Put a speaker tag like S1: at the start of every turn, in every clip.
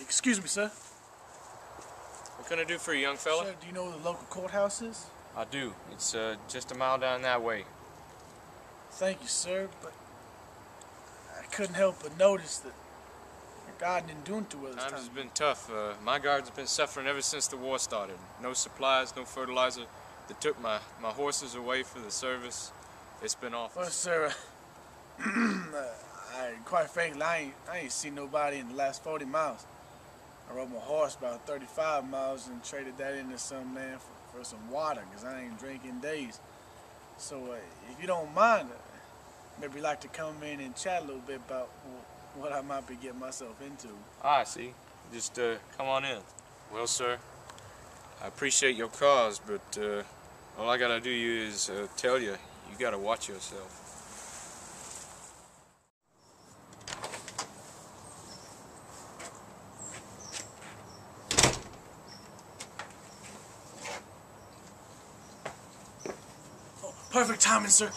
S1: Excuse me, sir.
S2: What can I do for you, young fella?
S1: Sir, do you know where the local courthouse is?
S2: I do. It's just a mile down that way.
S1: Thank you, sir, but I couldn't help but notice that your guard didn't do too well this time.
S2: Times has been tough. My guards have been suffering ever since the war started. No supplies, no fertilizer. They took my horses away for the service. It's been awful.
S1: Well, sir, quite frankly, I ain't seen nobody in the last 40 miles. I rode my horse about 35 miles and traded that into some man for some water, because I ain't drinking days. So if you don't mind, maybe like to come in and chat a little bit about what I might be getting myself into.
S2: I see. Just come on in. Well, sir, I appreciate your cause, but all I gotta do is tell you, you gotta watch yourself.
S1: Perfect timing, sir.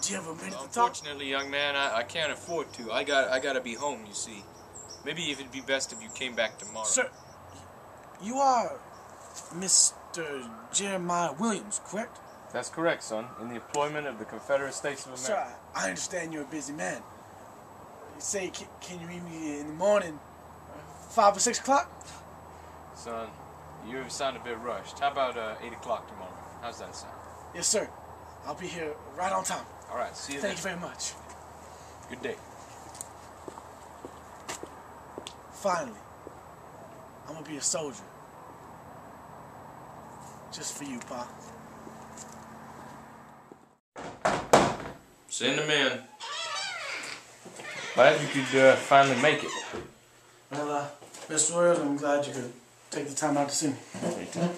S1: Do you have a minute to talk?
S2: Unfortunately, young man, I can't afford to. I gotta be home, you see. Maybe it'd be best if you came back tomorrow.
S1: Sir, you are Mr. Jeremiah Williams, correct?
S2: That's correct, son. In the employment of the Confederate States of America.
S1: Sir, I understand you're a busy man. You say, can you meet me in the morning, 5 or 6 o'clock?
S2: Son, you sound a bit rushed. How about 8 o'clock tomorrow? How's that sound?
S1: Yes, sir. I'll be here right on time.
S2: All right, see you then.
S1: Thank you very much.
S2: Good day.
S1: Finally, I'm gonna be a soldier. Just for you, Pa.
S2: Send them in. Glad you could finally make it.
S1: Well, Mr. Williams, I'm glad you could take the time out to see me.
S2: Me too.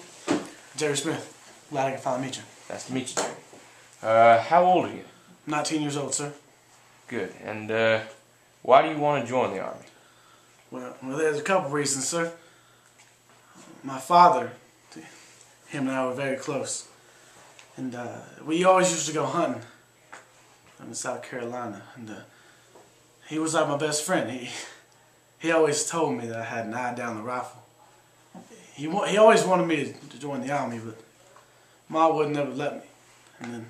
S1: Jerry Smith, glad I could finally meet you.
S2: Nice to meet you, Jerry. How old are you?
S1: 19 years old, sir.
S2: Good. And why do you want to join the Army?
S1: Well, there's a couple reasons, sir. My father, him and I were very close. And we always used to go hunting in South Carolina. And he was like my best friend. He always told me that I had an eye down the rifle. He always wanted me to join the Army, but Ma would never let me. And then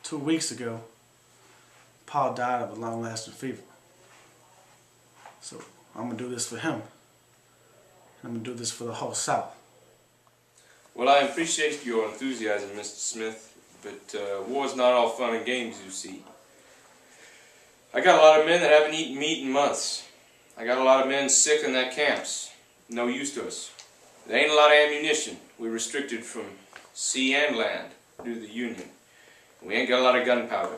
S1: 2 weeks ago, Pa died of a long-lasting fever. So I'm going to do this for him. I'm going to do this for the whole South.
S2: Well, I appreciate your enthusiasm, Mr. Smith, but war's not all fun and games, you see. I got a lot of men that haven't eaten meat in months. I got a lot of men sick in their camps. No use to us. There ain't a lot of ammunition. We're restricted from sea and land due to the Union. We ain't got a lot of gunpowder.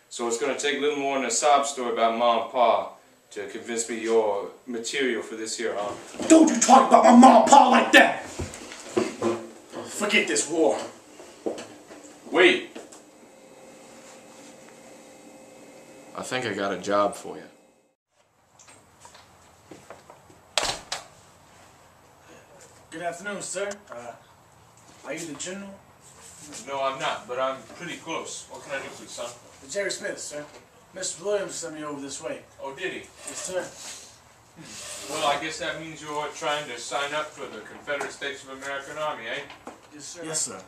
S2: So it's going to take a little more than a sob story about Ma and Pa to convince me you're material for this here army.
S1: Don't you talk about my mom and pa like that! Forget this war.
S2: Wait. I think I got a job for you.
S1: Good afternoon, sir. Are you the general?
S2: No, I'm not, but I'm pretty close. What can I do for you, son?
S1: Jerry Smith, sir. Mr. Williams sent me over this way.
S2: Oh, did he?
S1: Yes, sir.
S2: Well, I guess that means you're trying to sign up for the Confederate States of American Army, eh?
S1: Yes, sir. Yes, sir.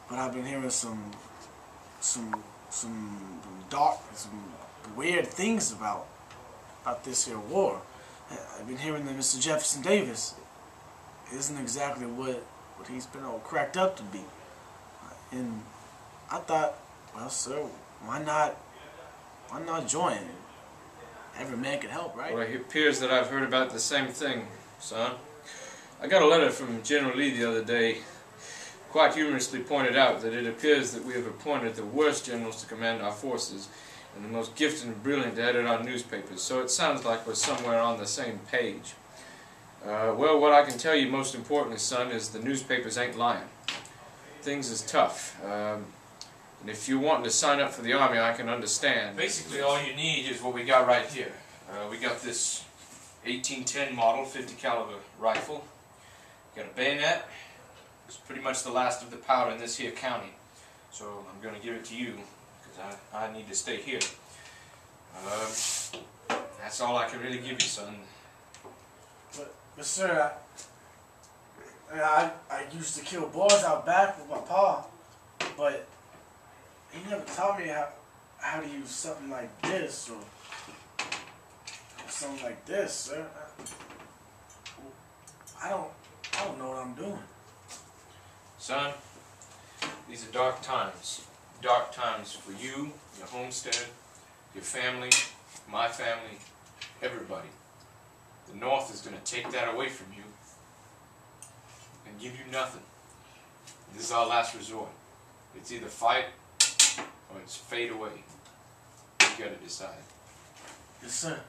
S1: But I've been hearing some dark, some weird things about this here war. I've been hearing that Mr. Jefferson Davis isn't exactly what he's been all cracked up to be. And I thought, well, sir, why not join? Every man can help, right?
S2: Well, it appears that I've heard about the same thing, son. I got a letter from General Lee the other day, quite humorously pointed out that it appears that we have appointed the worst generals to command our forces and the most gifted and brilliant to edit our newspapers, so it sounds like we're somewhere on the same page. Well, what I can tell you most importantly, son, is the newspapers ain't lying. Things is tough. And if you're wanting to sign up for the Army, I can understand. Basically, all you need is what we got right here. We got this 1810 model 50 caliber rifle. Got a bayonet. It's pretty much the last of the powder in this here county. So I'm going to give it to you because I need to stay here. That's all I can really give you, son.
S1: But sir, I used to kill boars out back with my pa, but he never taught me how to use something like this or something like this, sir. I don't know what I'm doing.
S2: Son, these are dark times. Dark times for you, your homestead, your family, my family, everybody. The North is going to take that away from you and give you nothing. This is our last resort. It's either fight or it's fade away. You got to decide.
S1: Yes, sir.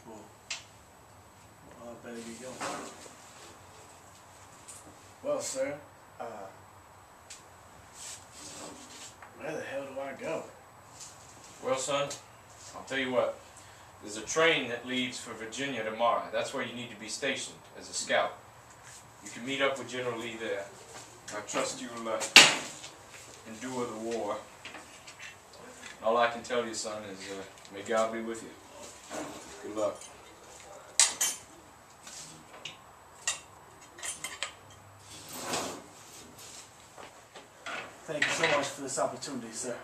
S1: Well, I better be going. Well, sir, where the hell do I go?
S2: Well, son, I'll tell you what. There's a train that leaves for Virginia tomorrow. That's where you need to be stationed as a scout. You can meet up with General Lee there. I trust you'll endure the war. All I can tell you, son, is may God be with you. Good luck.
S1: Thank you so much for this opportunity, sir.